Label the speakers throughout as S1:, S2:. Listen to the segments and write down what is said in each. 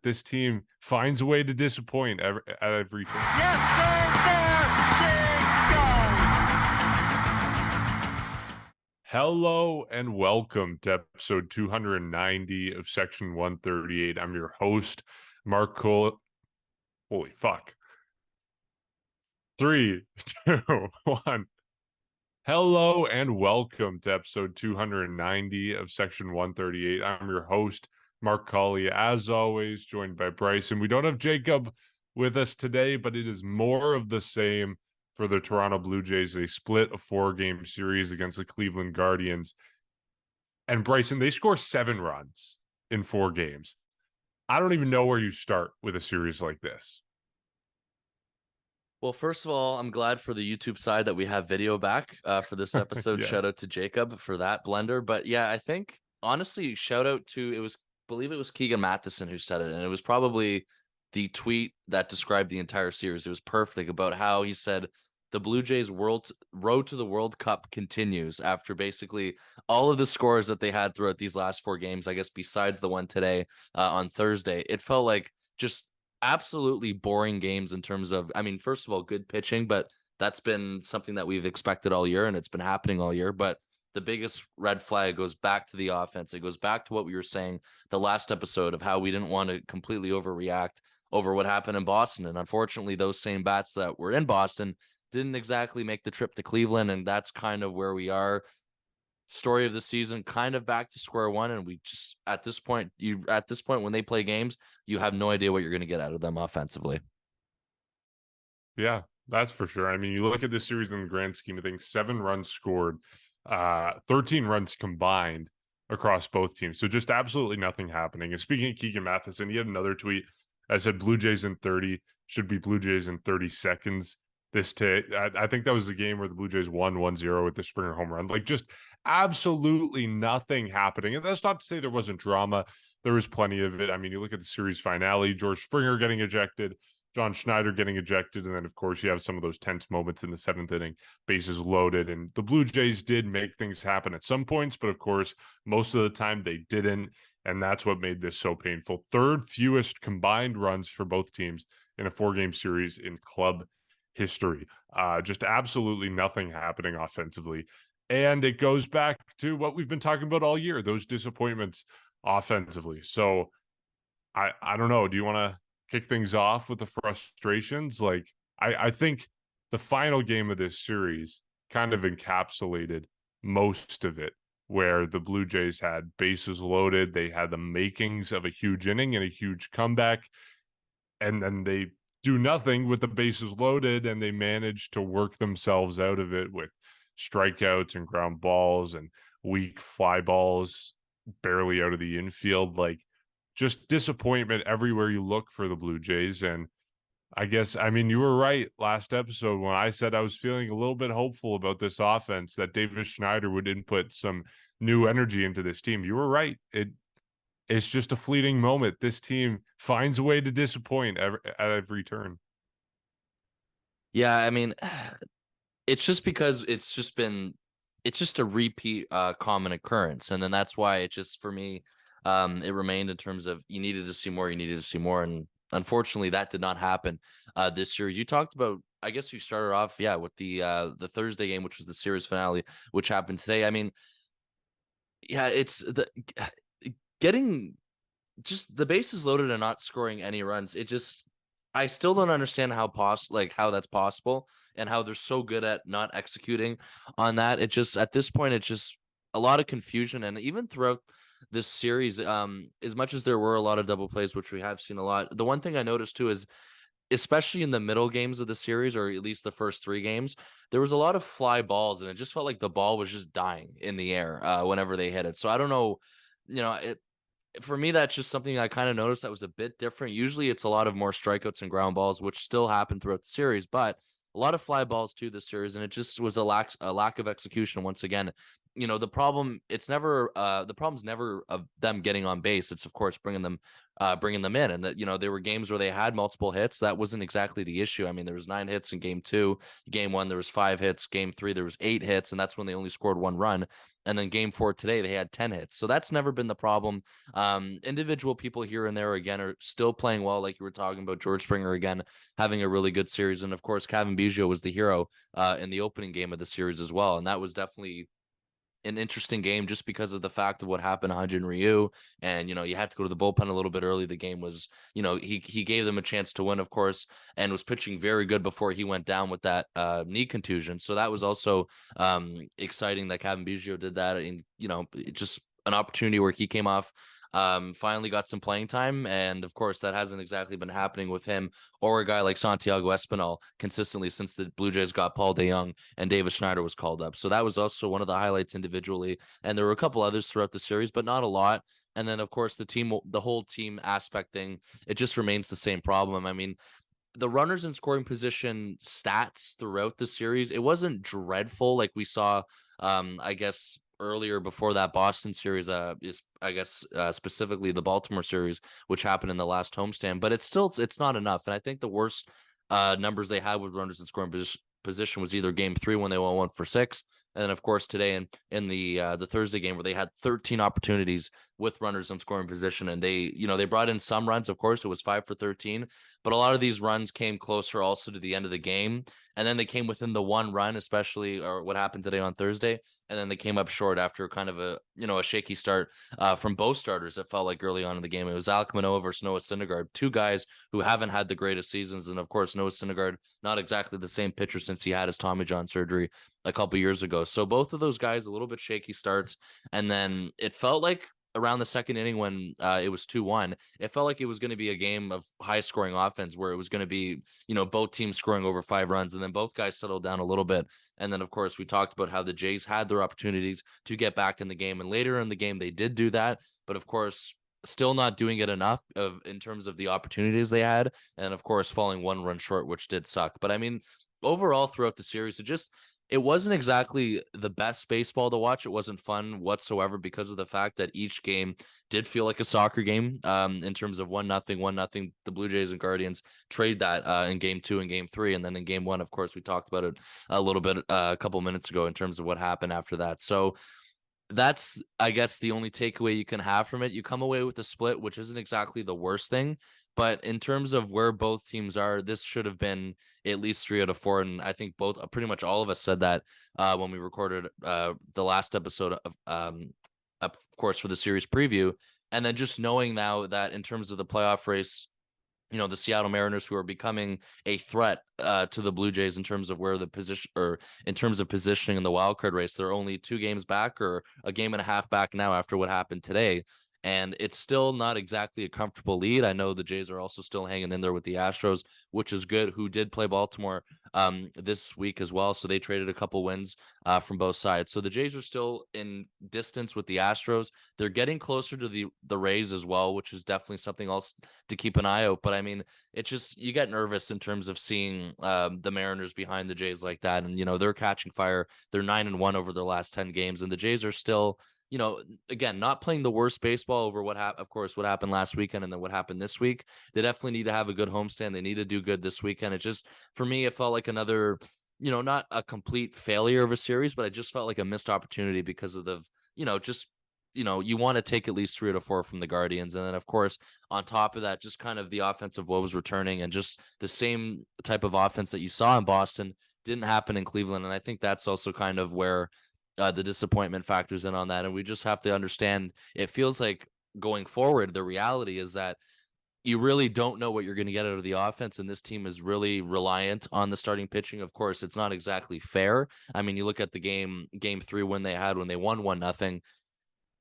S1: this team finds a way to disappoint at every turn.
S2: Yes, sir, there she goes.
S1: Hello and welcome to episode 290 of Section 138. I'm your host, Mark Cole. Holy fuck. 3, 2, 1. Hello and welcome to episode 290 of Section 138. I'm your host, Mark Colley, as always, joined by Bryson. We don't have Jacob with us today, but it is more of the same for the Toronto Blue Jays. They split a 4-game series against the Cleveland Guardians. And Bryson, they score 7 runs in 4 games. I don't even know where you start with a series like this.
S3: Well, first of all, I'm glad for the YouTube side that we have video back for this episode.
S1: Yes.
S3: Shout out to Jacob for that blender. But yeah, I think honestly, shout out to I believe it was Keegan Matheson who said it, and it was probably the tweet that described the entire series. It was perfect about how he said the Blue Jays road to the World Cup continues after basically all of the scores that they had throughout these last 4 games. I guess besides the one today on Thursday, it felt like just absolutely boring games in terms of, I mean, first of all, good pitching, but that's been something that we've expected all year and it's been happening all year. But the biggest red flag goes back to the offense. It goes back to what we were saying the last episode of how we didn't want to completely overreact over what happened in Boston. And unfortunately, those same bats that were in Boston didn't exactly make the trip to Cleveland. And that's kind of where we are. Story of the season, kind of back to square one, and we just at this point when they play games, you have no idea what you're going to get out of them offensively.
S1: Yeah, that's for sure. I mean, you look at this series in the grand scheme of things, 7 runs scored, 13 runs combined across both teams. So just absolutely nothing happening. And speaking of Keegan Matheson, he had another tweet that said Blue Jays in 30 should be Blue Jays in 30 seconds. I think that was the game where the Blue Jays won 1-0 with the Springer home run. Like, just absolutely nothing happening. And that's not to say there wasn't drama. There was plenty of it. I mean, you look at the series finale, George Springer getting ejected, John Schneider getting ejected, and then, of course, you have some of those tense moments in the 7th inning, bases loaded. And the Blue Jays did make things happen at some points, but, of course, most of the time they didn't, and that's what made this so painful. 3rd fewest combined runs for both teams in a 4-game series in club history. Just absolutely nothing happening offensively. And it goes back to what we've been talking about all year, those disappointments offensively. So I don't know. Do you want to kick things off with the frustrations? Like, I think the final game of this series kind of encapsulated most of it, where the Blue Jays had bases loaded. They had the makings of a huge inning and a huge comeback. And then they do nothing with the bases loaded, and they manage to work themselves out of it with strikeouts and ground balls and weak fly balls barely out of the infield. Like, just disappointment everywhere you look for the Blue Jays. And I guess, I mean, you were right last episode when I said I was feeling a little bit hopeful about this offense, that Davis Schneider would input some new energy into this team. You were right. It's just a fleeting moment. This team finds a way to disappoint at every turn.
S3: Yeah, I mean, it's just because it's just a repeat common occurrence. And then that's why it just, for me, it remained in terms of you needed to see more. And unfortunately, that did not happen this year. You talked about, I guess you started off, with the Thursday game, which was the series finale, which happened today. I mean, yeah, it's getting just the bases loaded and not scoring any runs. I still don't understand how that's possible and how they're so good at not executing on that. It just, at this point, it's just a lot of confusion. And even throughout this series, as much as there were a lot of double plays, which we have seen a lot, the one thing I noticed too is, especially in the middle games of the series, or at least the first 3 games, there was a lot of fly balls, and it just felt like the ball was just dying in the air whenever they hit it. So I don't know, for me, that's just something I kind of noticed that was a bit different. Usually it's a lot of more strikeouts and ground balls, which still happen throughout the series, but a lot of fly balls too this series. And it just was a lack of execution. Once again, the problem's never of them getting on base. It's, of course, bringing them bringing them in. And that, there were games where they had multiple hits. That wasn't exactly the issue. I mean, there was 9 hits in game 2. Game 1, there was 5 hits. Game 3, there was 8 hits, and that's when they only scored 1 run. And then game 4 today, they had 10 hits. So that's never been the problem. Individual people here and there, again, are still playing well, like you were talking about. George Springer, again, having a really good series. And, of course, Kevin Biggio was the hero in the opening game of the series as well. And that was definitely an interesting game just because of the fact of what happened to Hyun-Jin Ryu. And, you had to go to the bullpen a little bit early. The game was, he gave them a chance to win, of course, and was pitching very good before he went down with that knee contusion. So that was also exciting that Kevin Biggio did that. And, just an opportunity where he came off, finally got some playing time. And of course, that hasn't exactly been happening with him or a guy like Santiago Espinal consistently since the Blue Jays got Paul DeJong and David Schneider was called up. So that was also one of the highlights individually. And there were a couple others throughout the series, but not a lot. And then, of course, the whole team aspect thing, it just remains the same problem. I mean, the runners in scoring position stats throughout the series, it wasn't dreadful like we saw, I guess, earlier before that Boston series, is I guess specifically the Baltimore series, which happened in the last homestand, but it's not enough. And I think the worst numbers they had with runners in scoring position was either game 3 when they went 1 for 6, and then of course today in the Thursday game where they had 13 opportunities with runners in scoring position, and they brought in some runs. Of course, it was 5 for 13, but a lot of these runs came closer also to the end of the game, and then they came within the 1 run, especially or what happened today on Thursday, and then they came up short after kind of a shaky start from both starters. It felt like early on in the game. It was Alek Manoah versus Noah Syndergaard, 2 guys who haven't had the greatest seasons, and of course Noah Syndergaard, not exactly the same pitcher since he had his Tommy John surgery a couple years ago. So both of those guys a little bit shaky starts, and then it felt like around the second inning when it was 2-1, it felt like it was going to be a game of high scoring offense where it was going to be, both teams scoring over 5 runs, and then both guys settled down a little bit. And then, of course, we talked about how the Jays had their opportunities to get back in the game, and later in the game, they did do that. But of course, still not doing it enough in terms of the opportunities they had. And of course, falling 1 run short, which did suck. But I mean, overall throughout the series, it wasn't exactly the best baseball to watch. It wasn't fun whatsoever because of the fact that each game did feel like a soccer game, in terms of 1-0, 1-0. The Blue Jays and Guardians trade that in game 2 and game 3. And then in game 1, of course, we talked about it a little bit a couple minutes ago in terms of what happened after that. So that's, I guess, the only takeaway you can have from it. You come away with a split, which isn't exactly the worst thing. But in terms of where both teams are, this should have been at least 3 out of 4. And I think pretty much all of us said that when we recorded the last episode of course, for the series preview. And then just knowing now that in terms of the playoff race, the Seattle Mariners, who are becoming a threat to the Blue Jays in terms of where the position, or in terms of positioning in the wild card race, they're only 2 games back or a game and a half back now after what happened today. And it's still not exactly a comfortable lead. I know the Jays are also still hanging in there with the Astros, which is good, who did play Baltimore this week as well. So they traded a couple wins from both sides. So the Jays are still in distance with the Astros. They're getting closer to the Rays as well, which is definitely something else to keep an eye out. But I mean, it's just, you get nervous in terms of seeing the Mariners behind the Jays like that. And, they're catching fire. They're 9-1 over their last 10 games. And the Jays are still, again, not playing the worst baseball over what happened last weekend and then what happened this week. They definitely need to have a good homestand. They need to do good this weekend. It just, for me, it felt like another, not a complete failure of a series, but it just felt like a missed opportunity because of the, you want to take at least 3 out of 4 from the Guardians. And then, of course, on top of that, just kind of the offensive woes returning, and just the same type of offense that you saw in Boston didn't happen in Cleveland. And I think that's also kind of where the disappointment factors in on that. And we just have to understand, it feels like going forward, the reality is that you really don't know what you're going to get out of the offense. And this team is really reliant on the starting pitching. Of course, it's not exactly fair. I mean, you look at the game 3 when they won 1-0.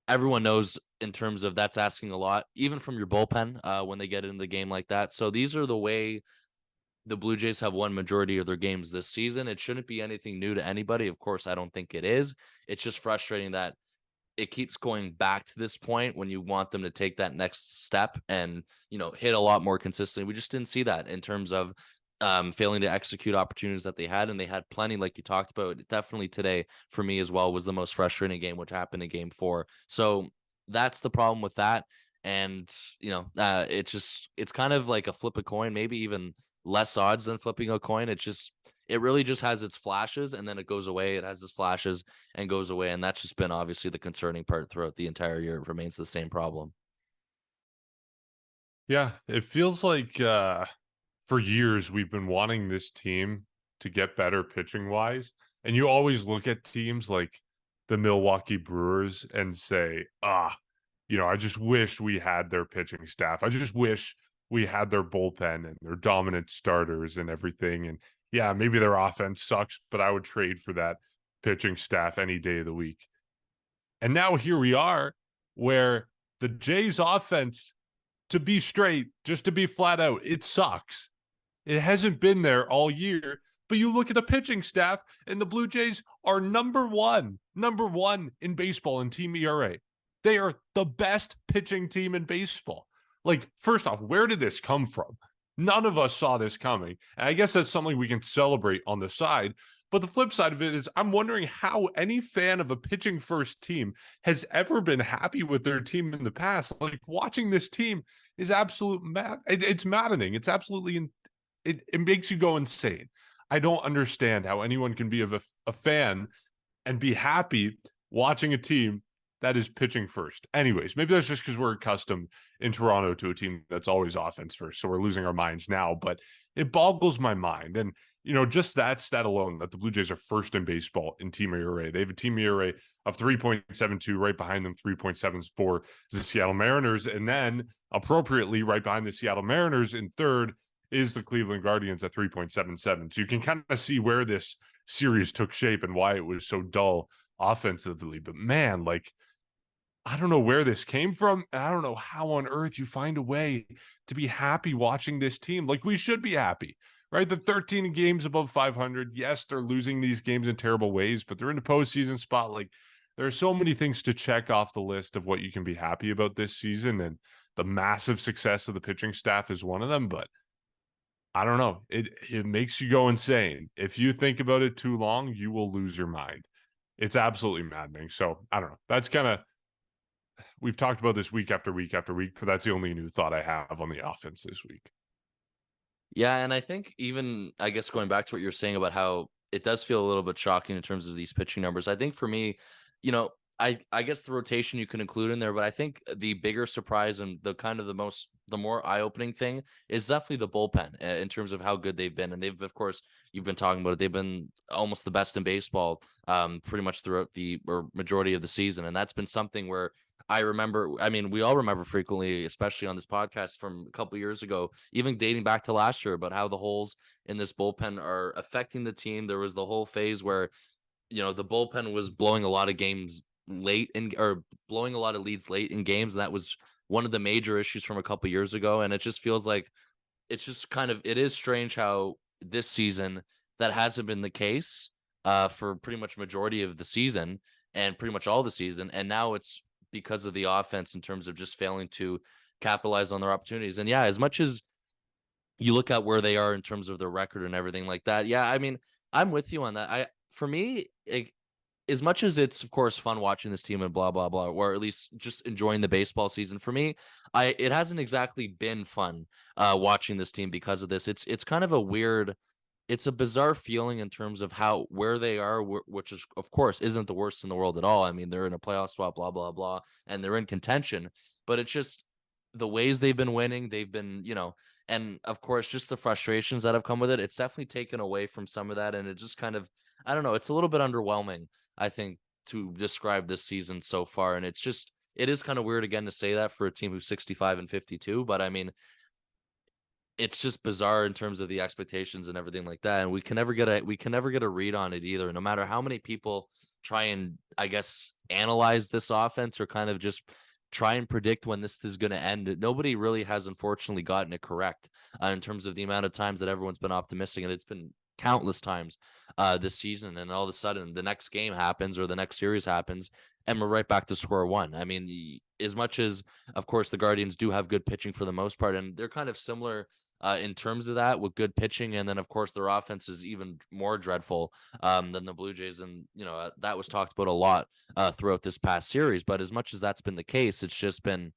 S3: Everyone knows in terms of that's asking a lot, even from your bullpen when they get into the game like that. So these are the way the Blue Jays have won majority of their games this season. It shouldn't be anything new to anybody. Of course, I don't think it is. It's just frustrating that it keeps going back to this point when you want them to take that next step and, hit a lot more consistently. We just didn't see that in terms of failing to execute opportunities that they had. And they had plenty, like you talked about. Definitely today for me as well was the most frustrating game, which happened in game 4. So that's the problem with that. And it's kind of like a flip a coin, maybe even less odds than flipping a coin. It really just has its flashes and then it goes away. It has its flashes and goes away. And that's just been obviously the concerning part throughout the entire year. It remains the same problem.
S1: Yeah, it feels like for years we've been wanting this team to get better pitching wise. And you always look at teams like the Milwaukee Brewers and say, I just wish we had their pitching staff. I just wish we had their bullpen and their dominant starters and everything. And yeah, maybe their offense sucks, but I would trade for that pitching staff any day of the week. And now here we are where the Jays offense, to be straight, just to be flat out, it sucks. It hasn't been there all year. But you look at the pitching staff, and the Blue Jays are number one in baseball in team ERA. They are the best pitching team in baseball. Like, first off, where did this come from? None of us saw this coming. And I guess that's something we can celebrate on the side. But the flip side of it is I'm wondering how any fan of a pitching first team has ever been happy with their team in the past. Like, watching this team is absolute it's maddening. It's absolutely it makes you go insane. I don't understand how anyone can be a fan and be happy watching a team that is pitching first. Anyways, maybe that's just because we're accustomed in Toronto to a team that's always offense first. So we're losing our minds now, but it boggles my mind. And, just that stat alone, that the Blue Jays are first in baseball in team ERA. They have a team ERA of 3.72, right behind them, 3.74 is the Seattle Mariners. And then appropriately right behind the Seattle Mariners in third is the Cleveland Guardians at 3.77. So you can kind of see where this series took shape and why it was so dull offensively. But man, like, I don't know where this came from. And I don't know how on earth you find a way to be happy watching this team. Like, we should be happy, right? The 13 games above 500. Yes, they're losing these games in terrible ways, but they're in the postseason spot. Like, there are so many things to check off the list of what you can be happy about this season. And the massive success of the pitching staff is one of them. But I don't know. It makes you go insane. If you think about it too long, you will lose your mind. It's absolutely maddening. So I don't know. That's kind of, we've talked about this week after week after week, but that's the only new thought I have on the offense this week.
S3: Yeah, and I think even I guess going back to what you're saying about how it does feel a little bit shocking in terms of these pitching numbers. I think for me, I guess the rotation you can include in there, but I think the bigger surprise and the more eye-opening thing is definitely the bullpen in terms of how good they've been. And they've, of course, you've been talking about it. They've been almost the best in baseball, pretty much throughout the or majority of the season. And that's been something where I remember, I mean, we all remember frequently, especially on this podcast from a couple years ago, even dating back to last year, about how the holes in this bullpen are affecting the team. There was the whole phase where, the bullpen was blowing a lot of games late or blowing a lot of leads late in games. And that was one of the major issues from a couple years ago. And it just feels like it is strange how this season that hasn't been the case for pretty much majority of the season and pretty much all the season. And now it's because of the offense in terms of just failing to capitalize on their opportunities. And yeah, as much as you look at where they are in terms of their record and everything like that. Yeah, I mean, I'm with you on that. For me, as much as it's of course fun watching this team and blah blah blah, or at least just enjoying the baseball season, for me, it hasn't exactly been fun watching this team because of this. It's kind of it's a bizarre feeling in terms of where they are, which is of course isn't the worst in the world at all. I mean, they're in a playoff spot, blah blah blah, and they're in contention, but it's just the ways they've been winning. They've been, and of course, just the frustrations that have come with it. It's definitely taken away from some of that, and it just kind of, I don't know, it's a little bit underwhelming, I think, to describe this season so far. And it is kind of weird again to say that for a team who's 65 and 52, but I mean, it's just bizarre in terms of the expectations and everything like that. And we can never get a read on it either, no matter how many people try and, I guess, analyze this offense or kind of just try and predict when this is going to end. Nobody really has unfortunately gotten it correct in terms of the amount of times that everyone's been optimistic, and it's been countless times this season. And all of a sudden the next game happens or the next series happens and we're right back to square one. I mean, as much as of course the Guardians do have good pitching for the most part, and they're kind of similar in terms of that with good pitching. And then, of course, their offense is even more dreadful than the Blue Jays. And, that was talked about a lot throughout this past series. But as much as that's been the case, it's just been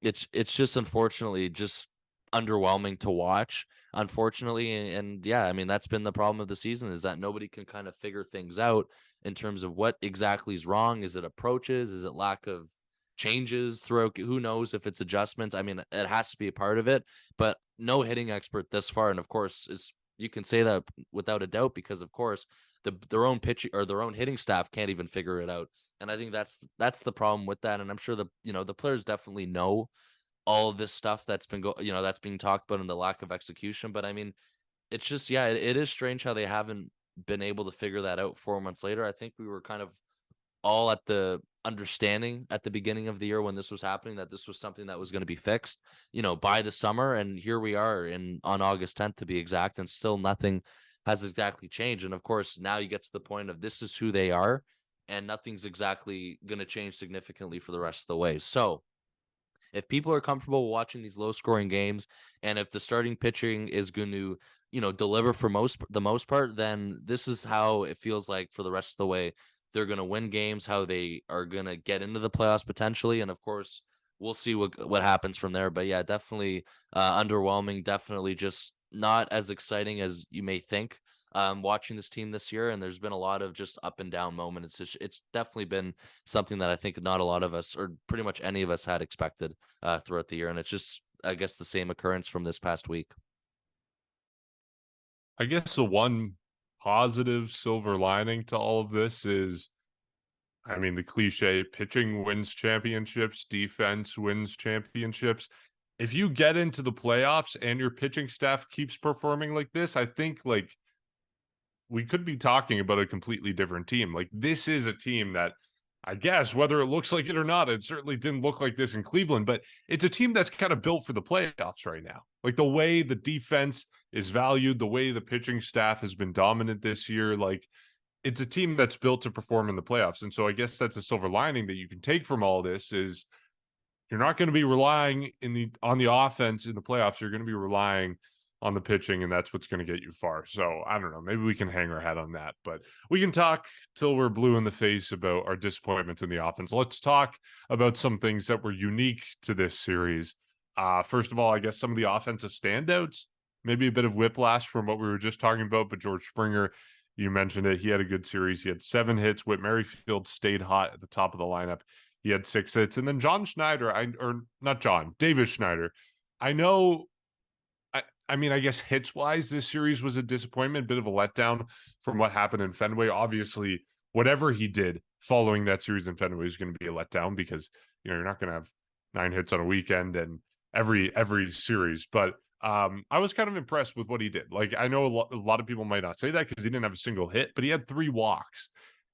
S3: it's just unfortunately just underwhelming to watch. Unfortunately, and yeah, I mean that's been the problem of the season is that nobody can kind of figure things out in terms of what exactly is wrong. Is it approaches? Is it lack of changes throughout? Who knows if it's adjustments? I mean, it has to be a part of it, but no hitting expert this far, and of course, is you can say that without a doubt because of course their own pitching or their own hitting staff can't even figure it out. And I think that's the problem with that. And I'm sure the players definitely know all of this stuff that's that's being talked about and the lack of execution. But I mean, it's just it is strange how they haven't been able to figure that out 4 months later. I think we were kind of all at the understanding at the beginning of the year when this was happening that this was something that was going to be fixed, by the summer. And here we are on August 10th to be exact, and still nothing has exactly changed. And of course, now you get to the point of this is who they are, and nothing's exactly going to change significantly for the rest of the way. So if people are comfortable watching these low scoring games, and if the starting pitching is going to deliver for the most part, then this is how it feels like for the rest of the way. They're going to win games, how they are going to get into the playoffs potentially, and of course we'll see what happens from there. But yeah, definitely underwhelming, definitely just not as exciting as you may think watching this team this year. And there's been a lot of just up and down moments. It's definitely been something that I think not a lot of us, or pretty much any of us, had expected throughout the year. And it's just, I guess, the same occurrence from this past week.
S1: I guess the one positive silver lining to all of this is, I mean, the cliche pitching wins championships, defense wins championships. If you get into the playoffs and your pitching staff keeps performing like this, I think like we could be talking about a completely different team. Like this is a team that I guess whether it looks like it or not, it certainly didn't look like this in Cleveland, but it's a team that's kind of built for the playoffs right now. Like the way the defense is valued, the way the pitching staff has been dominant this year, like it's a team that's built to perform in the playoffs. And so I guess that's a silver lining that you can take from all this is you're not going to be relying on the offense in the playoffs. You're going to be relying on the pitching, and that's what's going to get you far. So I don't know. Maybe we can hang our hat on that, but we can talk till we're blue in the face about our disappointments in the offense. Let's talk about some things that were unique to this series. First of all, I guess some of the offensive standouts, maybe a bit of whiplash from what we were just talking about, but George Springer, you mentioned it. He had a good series. He had 7 hits. Whit Merrifield stayed hot at the top of the lineup. He had 6 hits. And then John Schneider, Davis Schneider. I know, I mean, I guess hits wise, this series was a disappointment, a bit of a letdown from what happened in Fenway. Obviously, whatever he did following that series in Fenway is going to be a letdown because, you're not going to have 9 hits on a weekend and every series. But I was kind of impressed with what he did. Like, I know a lot of people might not say that because he didn't have a single hit, but he had 3 walks.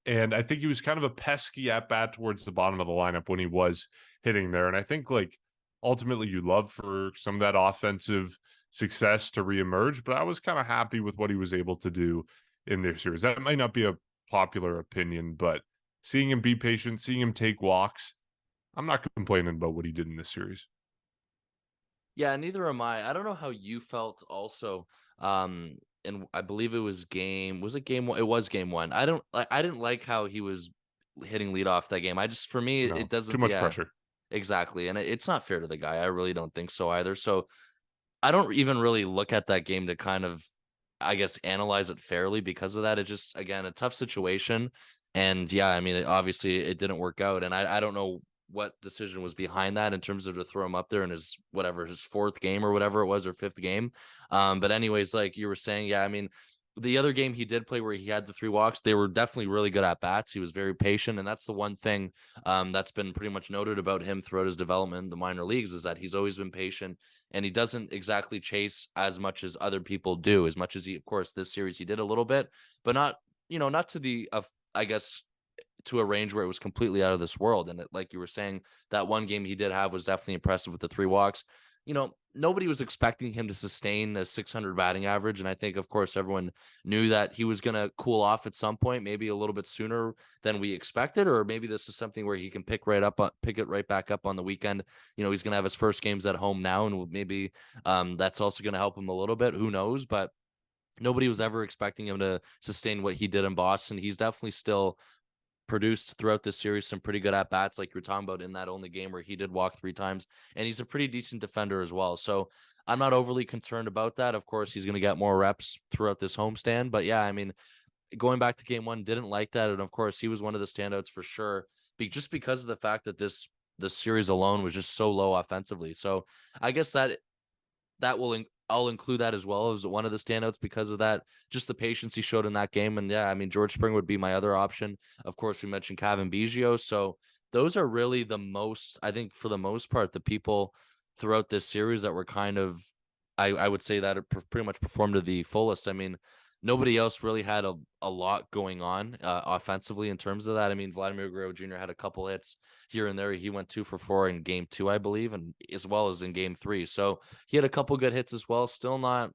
S1: And I think he was kind of a pesky at bat towards the bottom of the lineup when he was hitting there. And I think like ultimately you love for some of that offensive success to reemerge, but I was kind of happy with what he was able to do in this series. That might not be a popular opinion, but seeing him be patient, seeing him take walks, I'm not complaining about what he did in this series.
S3: Yeah, neither am I. I don't know how you felt also. And I believe it was game one? It was game one. I didn't like how he was hitting leadoff that game. I just for me
S1: No,
S3: it
S1: too
S3: doesn't
S1: much
S3: yeah,
S1: pressure.
S3: exactly. And it's not fair to the guy. I really don't think so either. So I don't even really look at that game to kind of, I guess, analyze it fairly because of that. It just, again, a tough situation. And yeah, I mean, obviously it didn't work out. And I don't know what decision was behind that in terms of to throw him up there in his, whatever, his 4th game or whatever it was, or 5th game. But anyways, like you were saying, yeah, I mean, the other game he did play where he had the 3 walks, they were definitely really good at bats. He was very patient. And that's the one thing that's been pretty much noted about him throughout his development in the minor leagues is that he's always been patient, and he doesn't exactly chase as much as other people do. As much as he, of course, this series he did a little bit, but not, not to the, I guess, to a range where it was completely out of this world. And like you were saying, that one game he did have was definitely impressive with the 3 walks. Nobody was expecting him to sustain a 600 batting average. And I think, of course, everyone knew that he was going to cool off at some point, maybe a little bit sooner than we expected, or maybe this is something where he can pick it right back up on the weekend. He's going to have his first games at home now, and maybe that's also going to help him a little bit. Who knows? But nobody was ever expecting him to sustain what he did in Boston. He's definitely still produced throughout this series some pretty good at bats, like you were talking about in that only game where he did walk 3 times, and he's a pretty decent defender as well. So I'm not overly concerned about that. Of course, he's going to get more reps throughout this homestand, but yeah, I mean, going back to game one, didn't like that, and of course, he was one of the standouts for sure, just because of the fact that this series alone was just so low offensively. So I guess that I'll include that as well as one of the standouts because of that, just the patience he showed in that game. And yeah, I mean, George Springer would be my other option. Of course, we mentioned Kevin Biggio. So those are really the most, I think, for the most part, the people throughout this series that were kind of, I would say that it pretty much performed to the fullest. I mean, nobody else really had a lot going on offensively in terms of that. I mean, Vladimir Guerrero Jr. had a couple hits here and there. He went 2 for 4 in game 2, I believe, and as well as in game 3. So he had a couple good hits as well. Still not,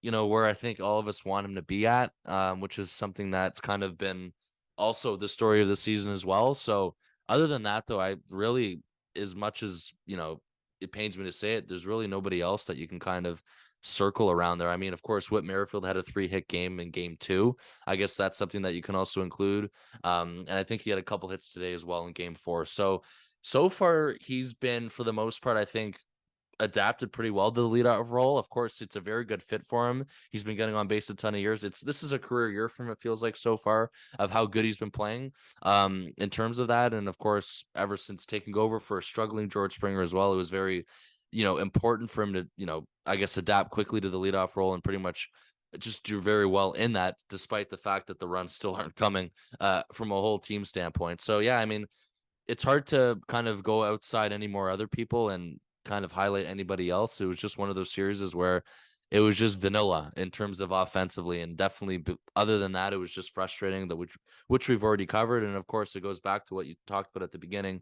S3: where I think all of us want him to be at, which is something that's kind of been also the story of the season as well. So other than that, though, I really, as much as, it pains me to say it, there's really nobody else that you can kind of circle around there. I mean, of course, Whit Merrifield had a 3-hit game in game 2. I guess that's something that you can also include. And I think he had a couple hits today as well in game 4. So far, he's been, for the most part, I think, adapted pretty well to the leadoff role. Of course, it's a very good fit for him. He's been getting on base a ton of years. This is a career year for him, it feels like so far, of how good he's been playing in terms of that. And of course, ever since taking over for a struggling George Springer as well, it was very, important for him to, I guess, adapt quickly to the leadoff role and pretty much just do very well in that, despite the fact that the runs still aren't coming from a whole team standpoint. So yeah, I mean, it's hard to kind of go outside any more other people and kind of highlight anybody else. It was just one of those series where it was just vanilla in terms of offensively, and definitely other than that, it was just frustrating, that which we've already covered. And of course, it goes back to what you talked about at the beginning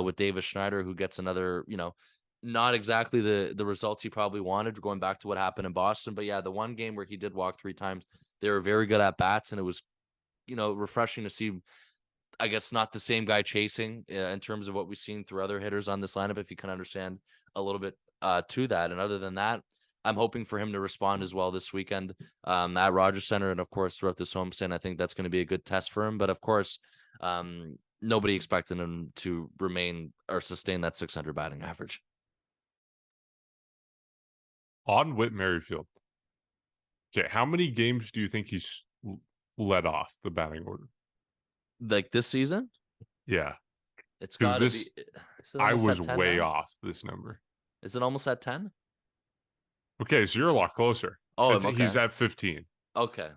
S3: with Davis Schneider, who gets another, not exactly the results he probably wanted, going back to what happened in Boston. But yeah, the one game where he did walk 3 times, they were very good at bats, and it was, refreshing to see, I guess, not the same guy chasing in terms of what we've seen through other hitters on this lineup, if you can understand a little bit to that. And other than that, I'm hoping for him to respond as well this weekend at Rogers Center. And of course, throughout this homestand, I think that's going to be a good test for him. But of course, nobody expecting him to remain or sustain that 600 batting average.
S1: On Whit Merrifield. Okay, how many games do you think he's led off the batting order?
S3: Like this season?
S1: Yeah.
S3: It's got to be.
S1: Is
S3: it
S1: I
S3: almost
S1: was
S3: at 10
S1: way
S3: now?
S1: off this number.
S3: Is it almost at 10?
S1: Okay, so you're a lot closer.
S3: Oh, I'm
S1: He's
S3: okay.
S1: at 15.
S3: Okay.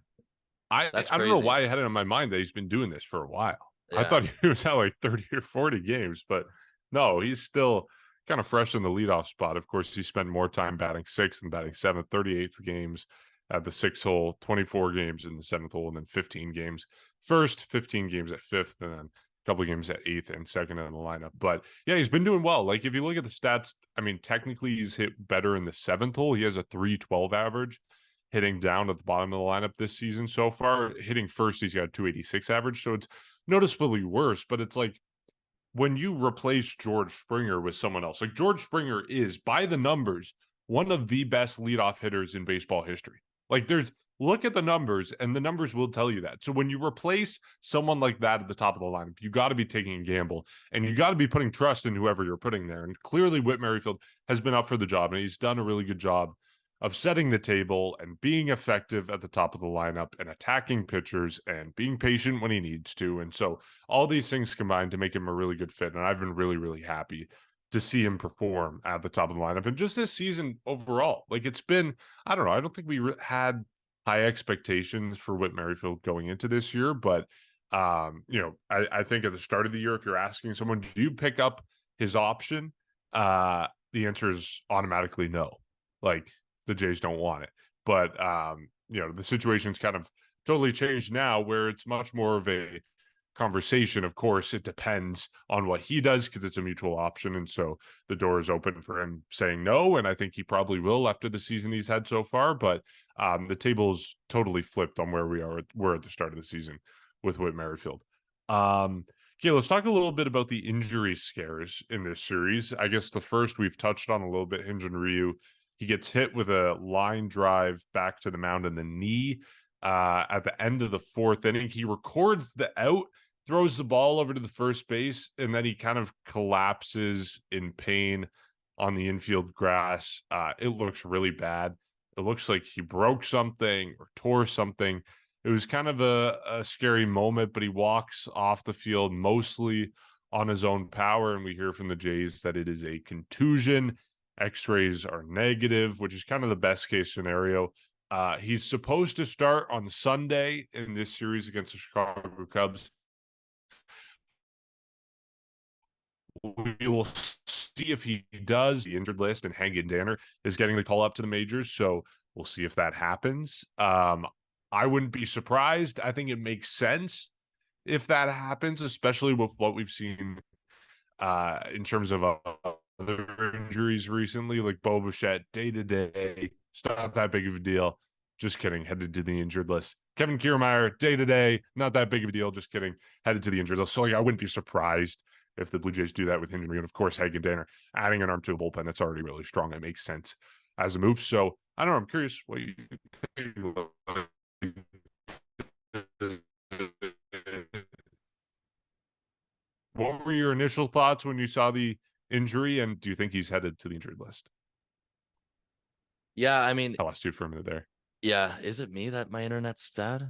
S1: I
S3: That's
S1: don't know
S3: crazy.
S1: why I had it in my mind that he's been doing this for a while. I
S3: Yeah.
S1: thought he was at like 30 or 40 games, but no, he's still kind of fresh in the leadoff spot. Of course, he spent more time batting sixth and batting seventh, 38 games at the sixth hole, 24 games in the seventh hole, and then 15 games first, 15 games at fifth, and then a couple of games at eighth and second in the lineup. But yeah, he's been doing well. Like if you look at the stats, I mean, technically he's hit better in the seventh hole. He has a 312 average hitting down at the bottom of the lineup this season so far. Hitting first, he's got a 286 average. So it's noticeably worse, but it's like when you replace George Springer with someone else, like George Springer is, by the numbers, one of the best leadoff hitters in baseball history. Like look at the numbers, and the numbers will tell you that. So when you replace someone like that at the top of the lineup, you got to be taking a gamble, and you got to be putting trust in whoever you're putting there. And clearly Whit Merrifield has been up for the job, and he's done a really good job of setting the table and being effective at the top of the lineup and attacking pitchers and being patient when he needs to. And so all these things combined to make him a really good fit. And I've been really, really happy to see him perform at the top of the lineup. And just this season overall, like it's been, I don't know, I don't think we had high expectations for Whit Merrifield going into this year, but I think at the start of the year, if you're asking someone, do you pick up his option? The answer is automatically no. Like the Jays don't want it. But the situation's kind of totally changed now, where it's much more of a conversation. Of course, it depends on what he does because it's a mutual option. And so the door is open for him saying no. And I think he probably will after the season he's had so far. But the table's totally flipped on where we're at the start of the season with Whit Merrifield. Okay, let's talk a little bit about the injury scares in this series. I guess the first we've touched on a little bit, Hyun-Jin Ryu. He gets hit with a line drive back to the mound in the knee at the end of the fourth inning. He records the out throws the ball over to the first base, and then he kind of collapses in pain on the infield grass. It looks really bad. It looks like he broke something or tore something. It was kind of a scary moment, but he walks off the field mostly on his own power, and we hear from the Jays that it is a contusion. X-rays are negative, which is kind of the best case scenario. He's supposed to start on Sunday in this series against the Chicago Cubs. We will see if he does. The injured list, and Hagen Danner is getting the call up to the majors, so we'll see if that happens. I wouldn't be surprised. I think it makes sense if that happens, especially with what we've seen in terms of other injuries recently, like Bo Bichette, day to day. It's not that big of a deal. Just kidding. Headed to the injured list. Kevin Kiermaier, day to day, not that big of a deal. Just kidding. Headed to the injured list. So like, I wouldn't be surprised if the Blue Jays do that with injury. And of course, Hagen Danner adding an arm to a bullpen that's already really strong. It makes sense as a move. So I don't know. I'm curious what you think. What were your initial thoughts when you saw the injury, and do you think he's headed to the injured list?
S3: Yeah, I mean,
S1: I lost you for a minute there.
S3: yeah. Is it me that my internet's bad?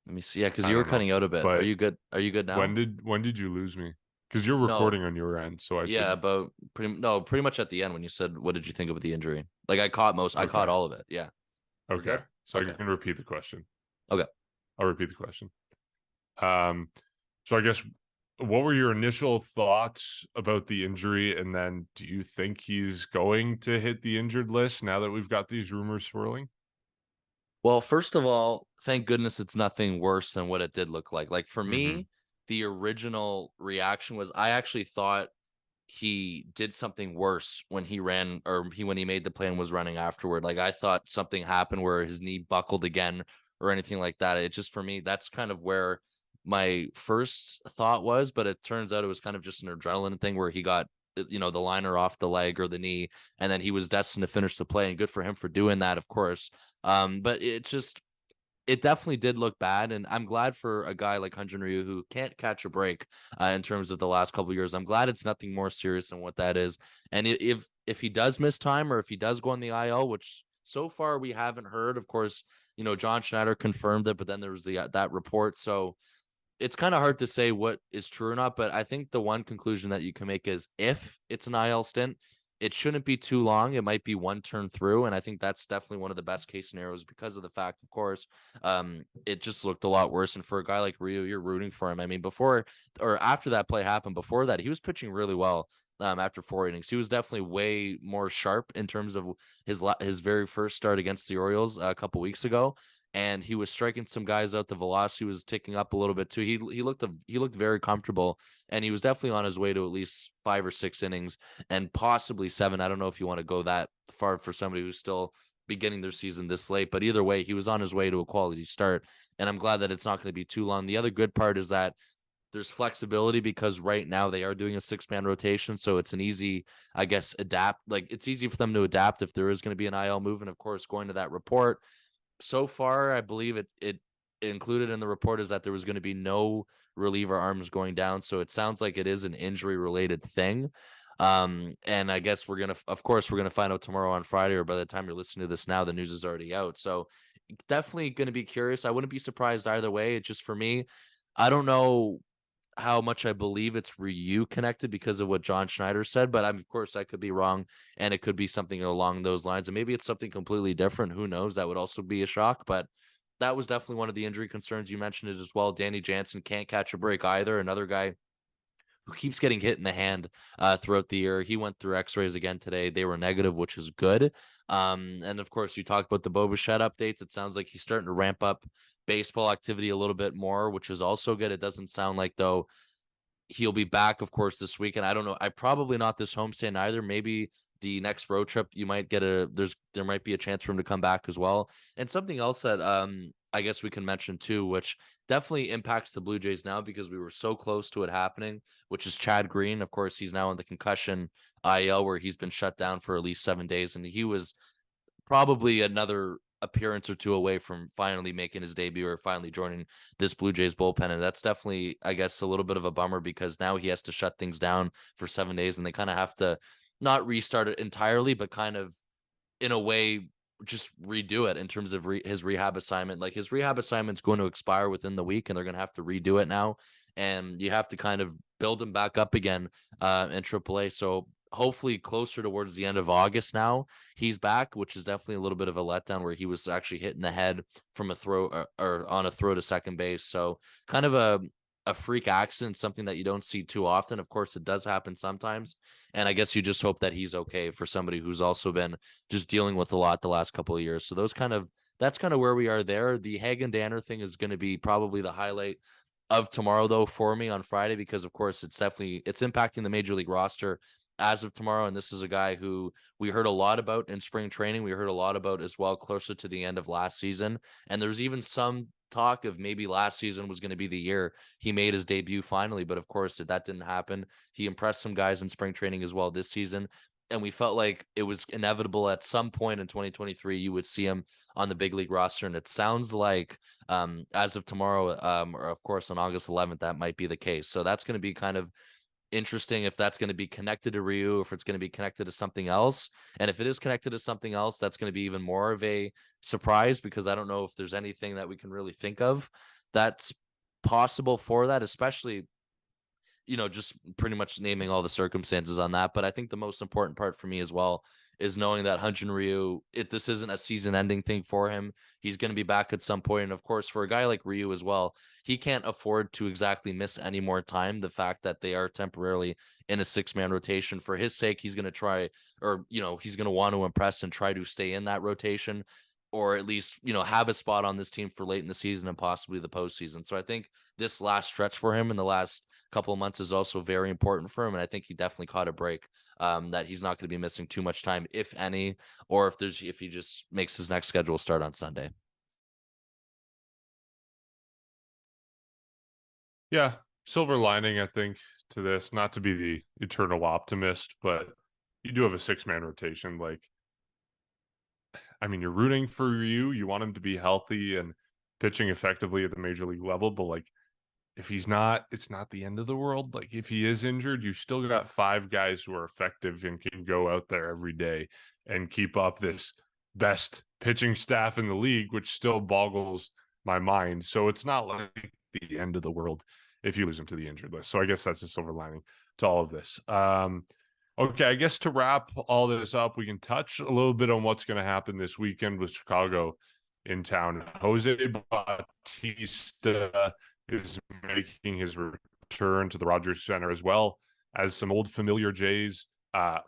S3: Let me see. Yeah, because
S1: I
S3: you were
S1: don't know,
S3: cutting out a bit. Are
S1: but
S3: you good? Are you good now?
S1: when did you lose me? Because you're
S3: No.
S1: recording on your end, so I
S3: Yeah,
S1: should.
S3: but pretty much at the end when you said, "What did you think of the injury?" Like I caught
S1: Okay,
S3: all of it. Yeah, you're
S1: okay.
S3: good.
S1: So I
S3: Okay.
S1: can repeat the question.
S3: Okay.
S1: I'll repeat the question. Um, so I guess what were your initial thoughts about the injury, and then do you think he's going to hit the injured list now that we've got these rumors swirling?
S3: Well, first of all, thank goodness it's nothing worse than what it did look like. Like for
S1: Mm-hmm.
S3: me, the original reaction was I actually thought he did something worse when he ran or when he made the play and was running afterward. Like I thought something happened where his knee buckled again or anything like that. It just for me, that's kind of where my first thought was, but it turns out it was kind of just an adrenaline thing where he got the liner off the leg or the knee, and then he was destined to finish the play, and good for him for doing that, of course. But it definitely did look bad, and I'm glad for a guy like Hyun-Jin Ryu who can't catch a break in terms of the last couple of years. I'm glad it's nothing more serious than what that is. And if he does miss time or if he does go on the IL, which so far we haven't heard, of course, John Schneider confirmed it, but then there was that report, so it's kind of hard to say what is true or not, but I think the one conclusion that you can make is if it's an IL stint, it shouldn't be too long. It might be one turn through. And I think that's definitely one of the best case scenarios because of the fact, of course, it just looked a lot worse. And for a guy like Ryu, you're rooting for him. I mean, before or after that play happened, before that, he was pitching really well. After 4 innings, he was definitely way more sharp in terms of his very first start against the Orioles a couple weeks ago, and he was striking some guys out. The velocity was ticking up a little bit too. He looked very comfortable, and he was definitely on his way to at least 5 or 6 innings and possibly 7. I don't know if you want to go that far for somebody who's still beginning their season this late, but either way, he was on his way to a quality start, and I'm glad that it's not going to be too long. The other good part is that there's flexibility because right now they are doing a 6-man rotation, so it's an easy, I guess, adapt. Like it's easy for them to adapt if there is going to be an IL move, and of course, going to that report so far, I believe it included in the report is that there was going to be no reliever arms going down. So it sounds like it is an injury related thing. And I guess of course, we're gonna find out tomorrow on Friday, or by the time you're listening to this now, the news is already out. So definitely going to be curious. I wouldn't be surprised either way. It just for me, I don't know how much I believe it's Ryu connected because of what John Schneider said, but of course I could be wrong, and it could be something along those lines, and maybe it's something completely different. Who knows? That would also be a shock, but that was definitely one of the injury concerns. You mentioned it as well. Danny Jansen can't catch a break either. Another guy who keeps getting hit in the hand throughout the year. He went through X-rays again today. They were negative, which is good. And of course, you talked about the Bo Bichette updates. It sounds like he's starting to ramp up baseball activity a little bit more, which is also good. It doesn't sound like though he'll be back, of course, this week. And I don't know. I probably not this homestand either. Maybe the next road trip you might get there might be a chance for him to come back as well. And something else that I guess we can mention too, which definitely impacts the Blue Jays now because we were so close to it happening, which is Chad Green. Of course, he's now in the concussion IL where he's been shut down for at least 7 days, and he was probably another appearance or two away from finally making his debut or finally joining this Blue Jays bullpen. And that's definitely, I guess, a little bit of a bummer because now he has to shut things down for 7 days and they kind of have to not restart it entirely, but kind of in a way just redo it in terms of his rehab assignment. Like his rehab assignment's going to expire within the week and they're going to have to redo it now. And you have to kind of build him back up again in AAA. So hopefully closer towards the end of August now he's back, which is definitely a little bit of a letdown where he was actually hitting the head from a throw or on a throw to second base. So kind of a freak accident, something that you don't see too often. Of course, it does happen sometimes. And I guess you just hope that he's okay for somebody who's also been just dealing with a lot the last couple of years. So that's kind of where we are there. The Hagen Danner thing is going to be probably the highlight of tomorrow though for me on Friday, because of course it's impacting the major league roster as of tomorrow. And this is a guy who we heard a lot about in spring training. We heard a lot about as well closer to the end of last season. And there's even some talk of maybe last season was going to be the year he made his debut finally. But of course, that didn't happen. He impressed some guys in spring training as well this season. And we felt like it was inevitable at some point in 2023, you would see him on the big league roster. And it sounds like as of tomorrow, or of course on August 11th, that might be the case. So that's going to be kind of interesting if that's going to be connected to Ryu, if it's going to be connected to something else. And if it is connected to something else, that's going to be even more of a surprise because I don't know if there's anything that we can really think of that's possible for that, especially just pretty much naming all the circumstances on that. But I think the most important part for me as well is knowing that Hyun-Jin Ryu, this isn't a season-ending thing for him. He's going to be back at some point. And of course, for a guy like Ryu as well, he can't afford to exactly miss any more time. The fact that they are temporarily in a 6-man rotation, for his sake, he's going to try, or he's going to want to impress and try to stay in that rotation, or at least have a spot on this team for late in the season and possibly the postseason. So I think this last stretch for him in the last couple of months is also very important for him. And I think he definitely caught a break that he's not going to be missing too much time, if any, or if he just makes his next schedule start on Sunday.
S1: Yeah, silver lining, I think, to this, not to be the eternal optimist, but you do have a 6-man rotation. Like, I mean, you're rooting for you want him to be healthy and pitching effectively at the major league level, but like, if he's not, it's not the end of the world. Like, if he is injured, you still got 5 guys who are effective and can go out there every day and keep up this best pitching staff in the league, which still boggles my mind. So it's not like the end of the world if you lose him to the injured list. So I guess that's the silver lining to all of this. Okay, I guess to wrap all this up, we can touch a little bit on what's going to happen this weekend with Chicago in town. Jose Bautista is making his return to the Rogers Center, as well as some old familiar Jays.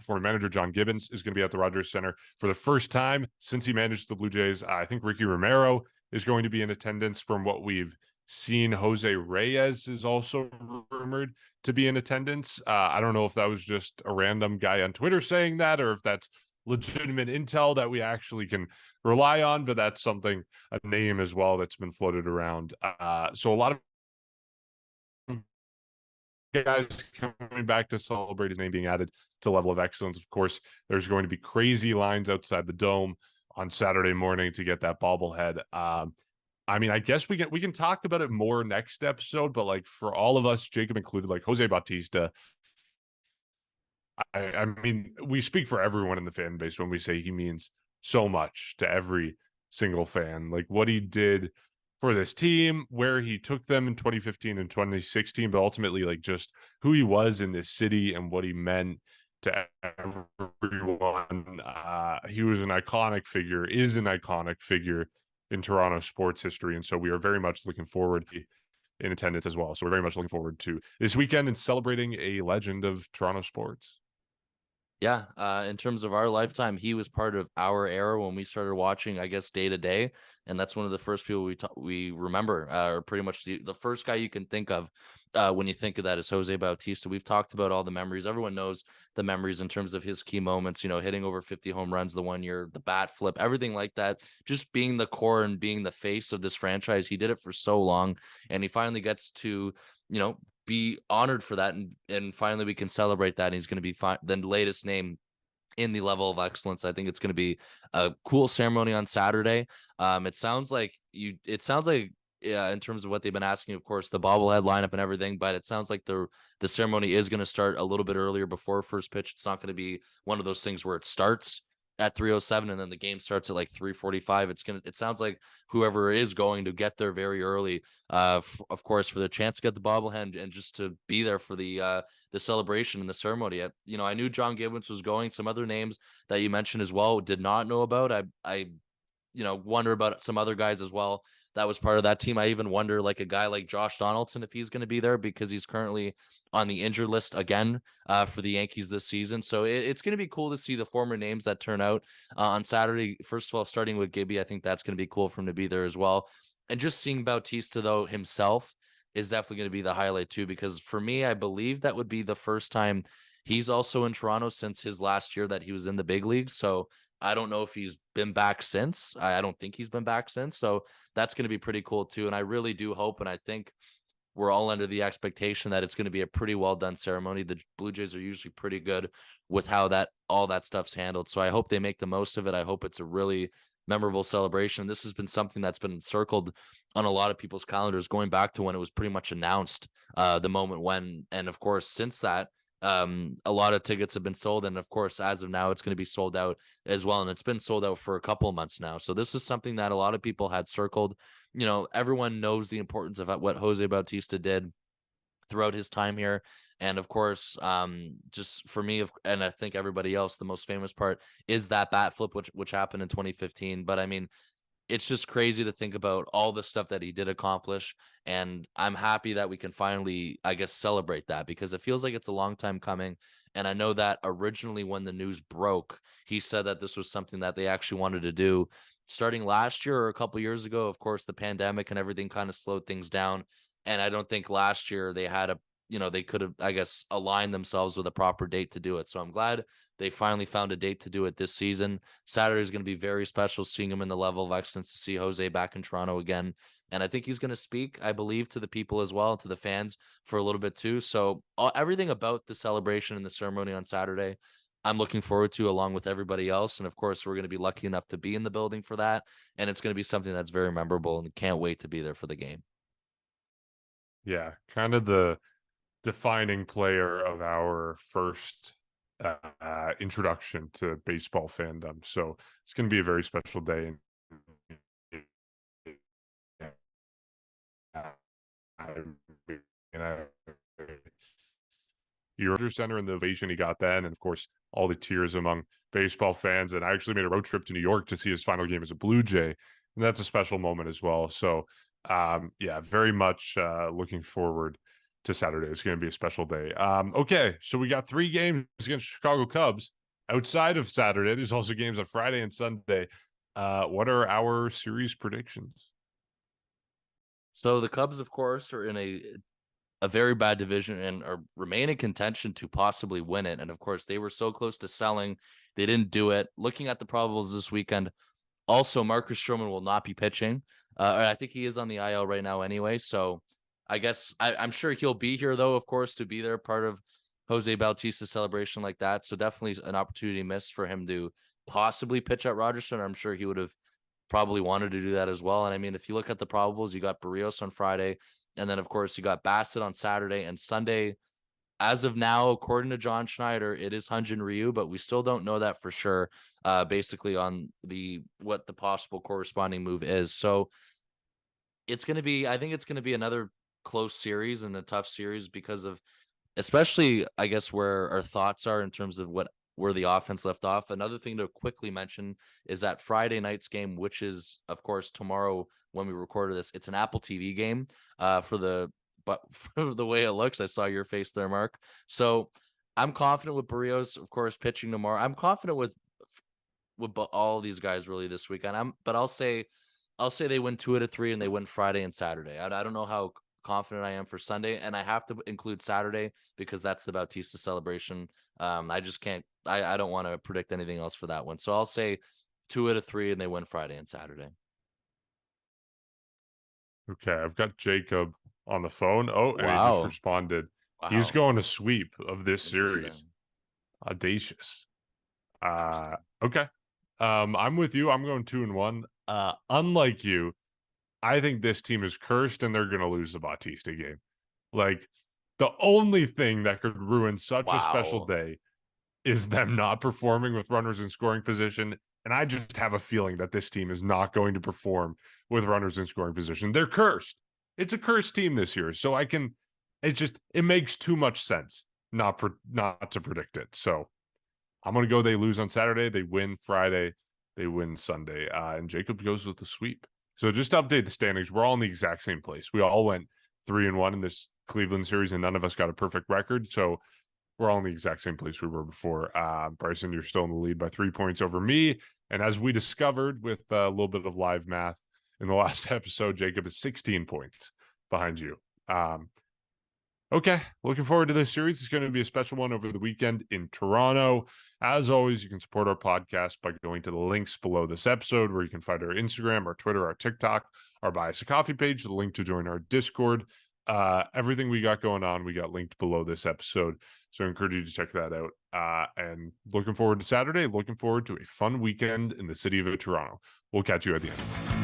S1: Former manager John Gibbons is going to be at the Rogers Center for the first time since he managed the Blue Jays. I think Ricky Romero is going to be in attendance from what we've seen. Jose Reyes is also rumored to be in attendance. I don't know if that was just a random guy on Twitter saying that or if that's legitimate intel that we actually can rely on, but that's something, a name as well that's been floated around. So a lot of guys coming back to celebrate his name being added to level of excellence. Of course, there's going to be crazy lines outside the dome on Saturday morning to get that bobblehead. I mean, I guess we can talk about it more next episode, but like for all of us, Jacob included, like Jose Bautista, I mean, we speak for everyone in the fan base when we say he means so much to every single fan. Like what he did for this team, where he took them in 2015 and 2016, but ultimately like just who he was in this city and what he meant to everyone. He was an iconic figure, is an iconic figure in Toronto sports history. And so we are very much looking forward in attendance as well. So we're very much looking forward to this weekend and celebrating a legend of Toronto sports.
S3: Yeah, in terms of our lifetime, he was part of our era when we started watching, I guess, day to day, and that's one of the first people we remember, or pretty much the first guy you can think of when you think of that is Jose Bautista. We've talked about all the memories. Everyone knows the memories in terms of his key moments. Hitting over 50 home runs the one year, the bat flip, everything like that. Just being the core and being the face of this franchise. He did it for so long, and he finally gets to be honored for that, and finally we can celebrate that. And he's going to be fine. The latest name in the level of excellence. I think it's going to be a cool ceremony on Saturday. It sounds like yeah, in terms of what they've been asking, of course, the bobblehead lineup and everything, but it sounds like the ceremony is going to start a little bit earlier before first pitch. It's not going to be one of those things where it starts at 3:07 and then the game starts at like 3:45. It sounds like whoever is going to get there very early, of course, for the chance to get the bobblehead and just to be there for the celebration and the ceremony. I knew John Gibbons was going. Some other names that you mentioned as well did not know about. I wonder about some other guys as well that was part of that team. I even wonder like a guy like Josh Donaldson if he's going to be there because he's currently on the injured list again for the Yankees this season. So it's going to be cool to see the former names that turn out on Saturday. First of all, starting with Gibby, I think that's going to be cool for him to be there as well. And just seeing Bautista though himself is definitely going to be the highlight too, because for me, I believe that would be the first time he's also in Toronto since his last year that he was in the big leagues. So I don't know if he's been back since. I don't think he's been back since. So that's going to be pretty cool too. And I really do hope, and I think we're all under the expectation that it's going to be a pretty well done ceremony. The Blue Jays are usually pretty good with how all that stuff's handled. So I hope they make the most of it. I hope it's a really memorable celebration. This has been something that's been circled on a lot of people's calendars going back to when it was pretty much announced, the moment when, and of course, since that, a lot of tickets have been sold, and of course as of now it's going to be sold out as well, and it's been sold out for a couple of months now. So this is something that a lot of people had circled. Everyone knows the importance of what Jose Bautista did throughout his time here, and of course, just for me, and I think everybody else, the most famous part is that bat flip which happened in 2015. But I mean, it's just crazy to think about all the stuff that he did accomplish. And I'm happy that we can finally, I guess, celebrate that, because it feels like it's a long time coming. And I know that originally when the news broke, he said that this was something that they actually wanted to do starting last year or a couple years ago. Of course, the pandemic and everything kind of slowed things down. And I don't think last year they had they could have, I guess, aligned themselves with a proper date to do it. So I'm glad they finally found a date to do it this season. Saturday is going to be very special, seeing him in the level of excellence, to see Jose back in Toronto again. And I think he's going to speak, I believe, to the people as well, to the fans for a little bit too. So everything about the celebration and the ceremony on Saturday, I'm looking forward to, along with everybody else. And of course, we're going to be lucky enough to be in the building for that. And it's going to be something that's very memorable, and can't wait to be there for the game.
S1: Yeah, kind of the defining player of our first introduction to baseball fandom. So it's going to be a very special day. And Euro Center and the ovation he got then, and of course all the tears among baseball fans. And I actually made a road trip to New York to see his final game as a Blue Jay, and that's a special moment as well. So yeah, very much looking forward to Saturday. It's going to be a special day. Okay, so we got 3 games against Chicago Cubs. Outside of Saturday, there's also games on Friday and Sunday. What are our series predictions?
S3: So the Cubs, of course, are in a very bad division and are remain in contention to possibly win it. And of course, they were so close to selling. They didn't do it. Looking at the probables this weekend, also Marcus Stroman will not be pitching. I think he is on the IL right now anyway. So I guess I'm sure he'll be here, though, of course, to be there, part of Jose Bautista's celebration like that. So definitely an opportunity missed for him to possibly pitch at Rogers Center. I'm sure he would have probably wanted to do that as well. And I mean, if you look at the probables, you got Barrios on Friday, and then of course you got Bassett on Saturday and Sunday. As of now, according to John Schneider, it is Hyun-Jin Ryu, but we still don't know that for sure. Basically on what the possible corresponding move is. So it's going to be, I think it's going to be another close series and a tough series because of, especially, I guess, where our thoughts are in terms of where the offense left off. Another thing to quickly mention is that Friday night's game, which is, of course, tomorrow when we recorded this. It's an Apple TV game but for the way it looks, I saw your face there, Mark. So I'm confident with Barrios, of course, pitching tomorrow. I'm confident with all these guys really this weekend. But I'll say they win 2 out of 3 and they win Friday and Saturday. I don't know how confident I am for Sunday, and I have to include Saturday because that's the Bautista celebration. I just can't. I don't want to predict anything else for that one. So I'll say 2 out of 3 and they win Friday and Saturday.
S1: Okay, I've got Jacob on the phone. Oh, and he just
S3: Wow.
S1: responded. He's
S3: Wow.
S1: going to sweep of this series.
S3: Interesting.
S1: Audacious. Okay. I'm with you. I'm going 2-1. Unlike you, I think this team is cursed and they're gonna lose the Bautista game. Like the only thing that could ruin such a special
S3: Wow.
S1: day is them not performing with runners in scoring position. And I just have a feeling that this team is not going to perform with runners in scoring position. They're cursed. It's a cursed team this year. So it makes too much sense not to predict it. So I'm going to go they lose on Saturday. They win Friday. They win Sunday. And Jacob goes with the sweep. So just to update the standings, we're all in the exact same place. We all went 3-1 in this Cleveland series, and none of us got a perfect record. So we're all in the exact same place we were before. Bryson, you're still in the lead by 3 points over me. And as we discovered with a little bit of live math in the last episode, Jacob is 16 points behind you. Okay, looking forward to this series. It's going to be a special one over the weekend in Toronto. As always, you can support our podcast by going to the links below this episode, where you can find our Instagram, our Twitter, our TikTok, our Buy Us a Coffee page, the link to join our Discord. Everything we got going on, we got linked below this episode. So I encourage you to check that out. And looking forward to Saturday. Looking forward to a fun weekend in the city of Toronto. We'll catch you at the end.